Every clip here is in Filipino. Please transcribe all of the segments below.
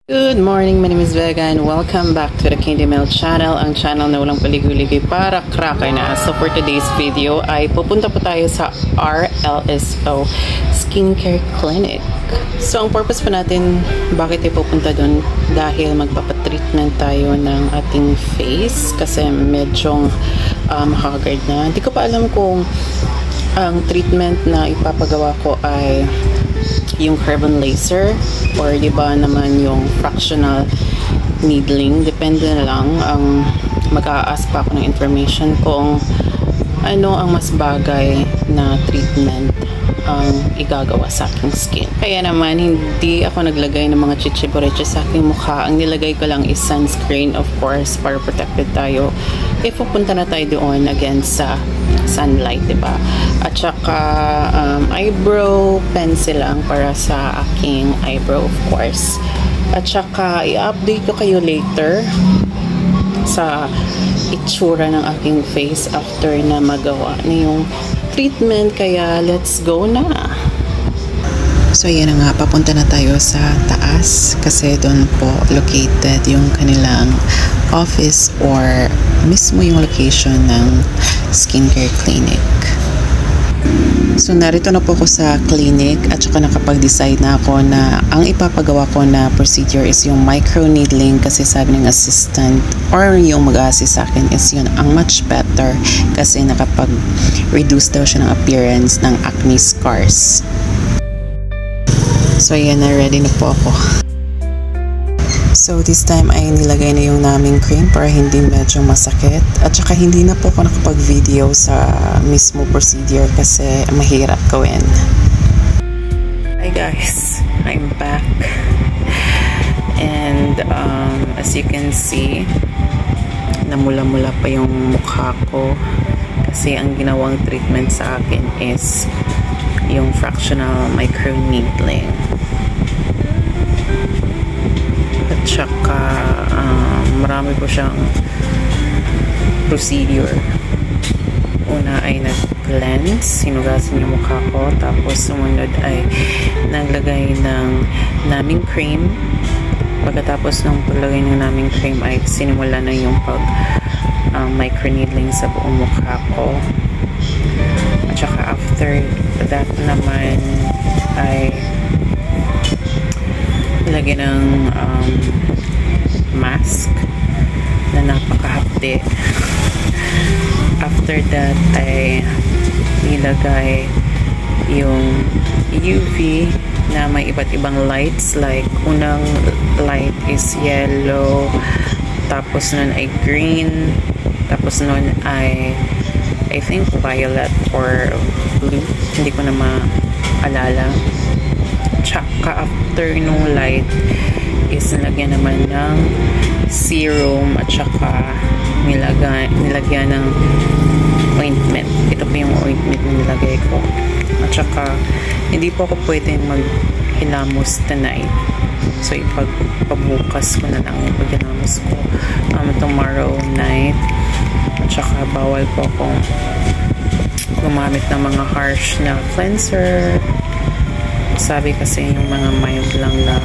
Good morning, my name is Vega and welcome back to the Candy Mail channel, ang channel na walang paligoy-ligoy para cracker na. So for today's video ay pupunta po tayo sa RLSO Skincare Clinic. So ang purpose po natin bakit tayo pupunta dun dahil magpapatreatment tayo ng ating face kasi medyo haggard na. Hindi ko pa alam kung ang treatment na ipapagawa ko ay yung carbon laser or di ba naman yung fractional needling, depende na lang. Ang mag-a-ask pa ako ng information kung ano ang mas bagay na treatment ang igagawa sa aking skin. Kaya naman hindi ako naglagay ng mga chichiboreche sa aking mukha. Ang nilagay ko lang is sunscreen, of course, para protected tayo if pupunta na tayo doon against sa sunlight, diba? At saka eyebrow pencil lang para sa aking eyebrow, of course. At saka i-update ko kayo later sa itsura ng aking face after na magawa na yung treatment, kaya let's go na. So yan na nga, papunta na tayo sa taas kasi doon po located yung kanilang office or mismo yung location ng skincare clinic. So narito na po ako sa clinic at saka nakapag-decide na ako na ang ipapagawa ko na procedure is yung microneedling kasi sabi ng assistant or yung mag-assist sa akin is yun ang much better kasi nakapag-reduce daw siya ng appearance ng acne scars. So yan na, ready na po ako. So this time ay nilagay na yung naming cream para hindi medyo masakit at saka hindi na po ako nakapag-video sa mismo procedure kasi mahirap gawin. Hi guys, I'm back and as you can see namula-mula pa yung mukha ko kasi ang ginawang treatment sa akin is yung fractional microneedling. Tsaka marami po siyang procedure. Una ay nag-cleanse, sinugasan yung mukha ko, tapos sumunod ay naglagay ng naming cream. Pagkatapos ng paglagay ng naming cream ay sinimula na yung microneedling sa buong mukha ko. At saka after that naman ay lagyan ng mask na napakahapde. After that ay nilagay yung UV na may iba't ibang lights, like unang light is yellow, tapos nun ay green, tapos nun ay I think violet or blue, hindi ko na maalala. Tsaka after nung light is nilagyan naman ng serum at saka nilagyan ng ointment. Ito po yung ointment na nilagay ko. At saka hindi po ako pwedeng maghilamos tonight. So ipagpabukas ko na lang yung paghilamos ko tomorrow night. At saka bawal po akong gumamit ng mga harsh na cleanser. Sabi kasi yung mga mild lang na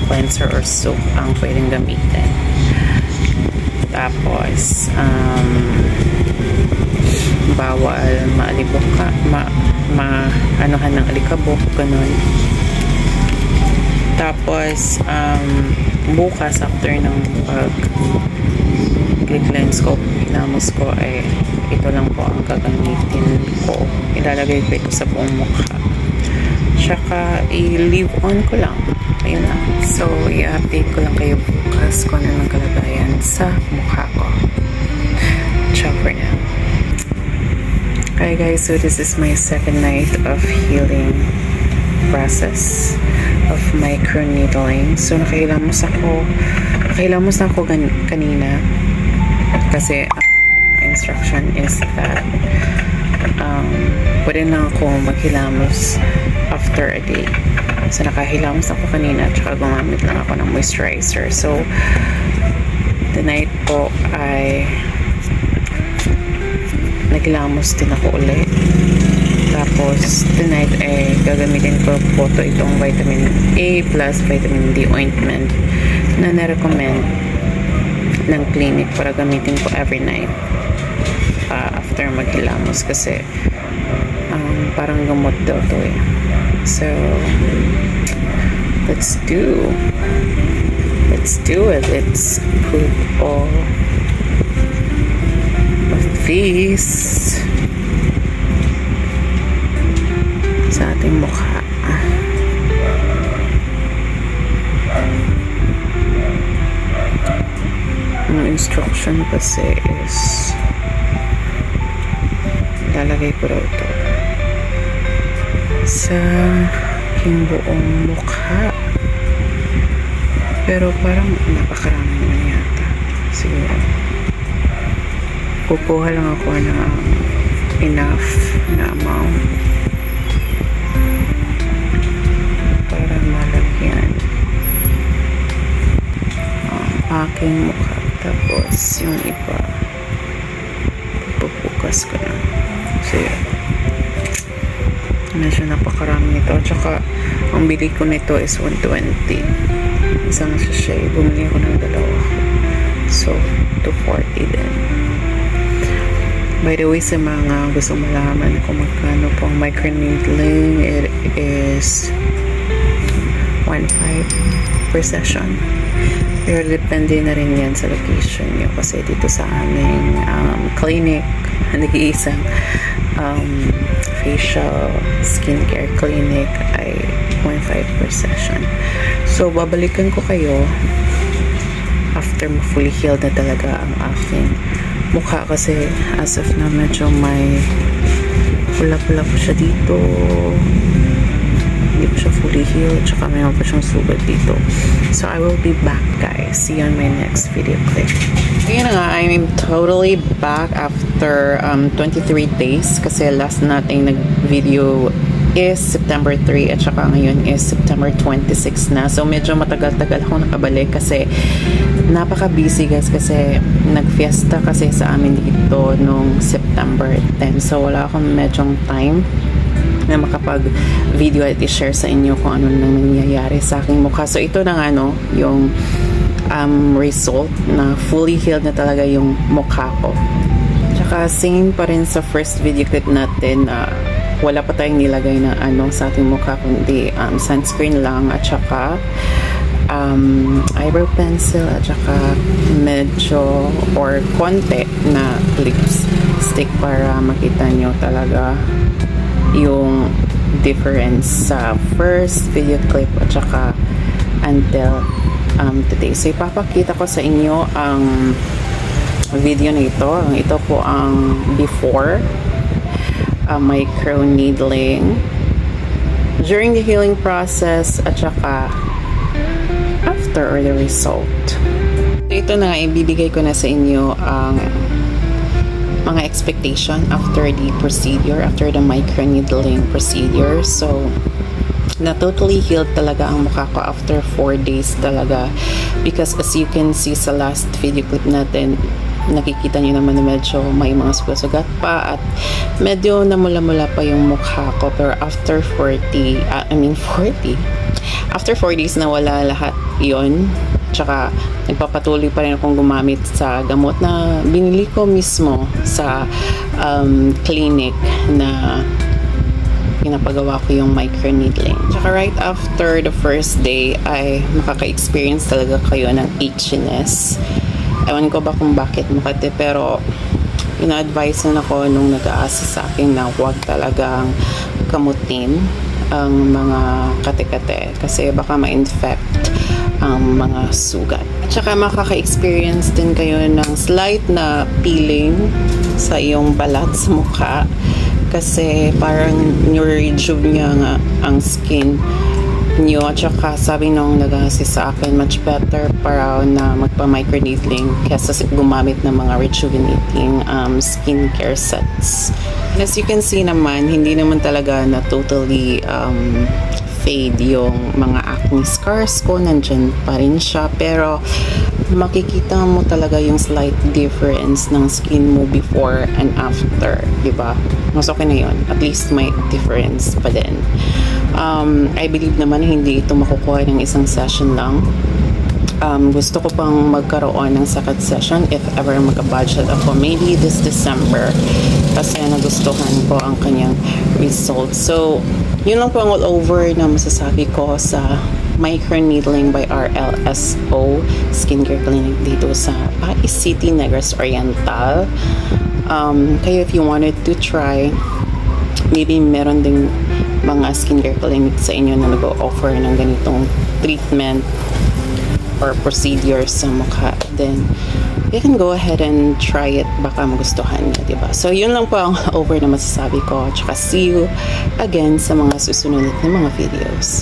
cleanser or soap ang pwedeng gamitin. Tapos bawal anuhan ng alikabok, ganun. Tapos bukas after ng pag-cleanse ko, hinamos ko, ay ito lang po ang gagamitin ko. Ilalagay ko ito sa buong mukha. Tsaka i-leave on ko lang. Ayun lang. So, i-update ko lang kayo bukas kung ano ng kalagayan sa mukha ko. Ciao for now. Hi guys, so this is my second night of healing process of microneedling. So, nakahilamos na ako kanina kasi instruction is that pwede na ako maghilamos after a day. So nakahilamos ako kanina at saka gumamit lang ako ng moisturizer. So tonight po ay naghilamos din ako ulit. Tapos tonight ay gagamitin ko po itong vitamin A plus vitamin D ointment na na-recommend ng clinic para gamitin ko every night after maghilamos kasi parang gamot daw to eh. So let's do it. Let's put all of these sa ating mukha. Ang instruction kasi is lalagay ko raw ito sa aking buong mukha, pero parang napakarami naman yata siguro. Kukuha lang ako ng enough na amount para malagyan ang aking mukha. Tapos yung iba pupukas ko na. So yun, medyo napakarami nito. Tsaka ang bili ko nito is 120 isang sachet. Bumili ko ng dalawa, so 240 din. By the way, sa mga gusto malaman kung magkano po ang microneedling, it is 1.5 per session. Pero depende na rin yan sa location nyo, kasi dito sa aming clinic, nag-iisang facial skincare clinic ay 1.5 per session. So babalikan ko kayo after fully healed na talaga ang aking mukha, kasi as of now medyo may pula-pula po siya dito, hindi pa siya fully healed, tsaka mayroon pa siyang sugat dito. So I will be back, guys. See you on my next video clip. Ayun na nga, I'm totally back after 23 days, kasi last nating nag-video is September 3 at saka ngayon is September 26 na. So medyo matagal-tagal ako nakabalik kasi napaka-busy, guys, kasi nag-fiesta kasi sa amin dito nung September 10. So wala akong medyong time na makapag-video at i-share sa inyo kung ano nang nangyayari sa aking mukha. So ito na nga, no, yung result na fully healed na talaga yung mukha ko. Tsaka same pa rin sa first video clip natin, wala pa tayong nilagay na sa ating mukha, kundi sunscreen lang at saka eyebrow pencil at saka medyo or konti na lipstick para makita nyo talaga yung difference sa first video clip at saka until today. So ipapakita ko sa inyo ang video na ito. Ito po ang before micro needling, during the healing process, at saka after or the result. Ito na, ibibigay ko na sa inyo ang mga expectation after the procedure, after the micro needling procedure. So na totally healed talaga ang mukha ko after 4 days talaga, because as you can see sa last video clip natin, nakikita niyo naman na medyo may mga sugat-sugat pa at medyo namula-mula pa yung mukha ko. Pero after 40 after 4 days na wala lahat yon. Tsaka nagpapatuloy pa rin akong gumamit sa gamot na binili ko mismo sa clinic na pinapagawa ko yung microneedling. Tsaka right after the first day ay makaka-experience talaga kayo ng itchiness. Ewan ko ba kung bakit makati, pero ina-advise na ako nung nag-aasa sa akin na huwag talagang kamutin ang mga kate-kate kasi baka ma-infect ang mga sugat. At saka makaka-experience din kayo ng slight na peeling sa iyong balat sa mukha kasi parang nire-rejuve niya nga ang skin nyo. At saka sabi nung nag-assist sa akin, much better para na magpa-microneedling kesa gumamit ng mga rejuvenating skincare sets. And as you can see naman, hindi naman talaga na totally fade yung mga acne scars ko. Nandyan pa rin siya, pero makikita mo talaga yung slight difference ng skin mo before and after, diba? Mas okay na yun. At least may difference pa din. I believe naman hindi ito makukuha ng isang session lang. gusto ko pang magkaroon ng second session if ever magka-budget ako, maybe this December, kasi nagustuhan ko ang kanyang results. So yun lang po ang all over na masasabi ko sa microneedling by RLSO Skincare Clinic dito sa Pasay City, Negros Oriental. Kayo, if you wanted to try, maybe meron ding mga skincare clinic sa inyo na nag-offer ng ganitong treatment or procedure sa mukha, then you can go ahead and try it, baka magustuhan nyo, diba? So yun lang po ang over na masasabi ko, tsaka see you again sa mga susunod na mga videos.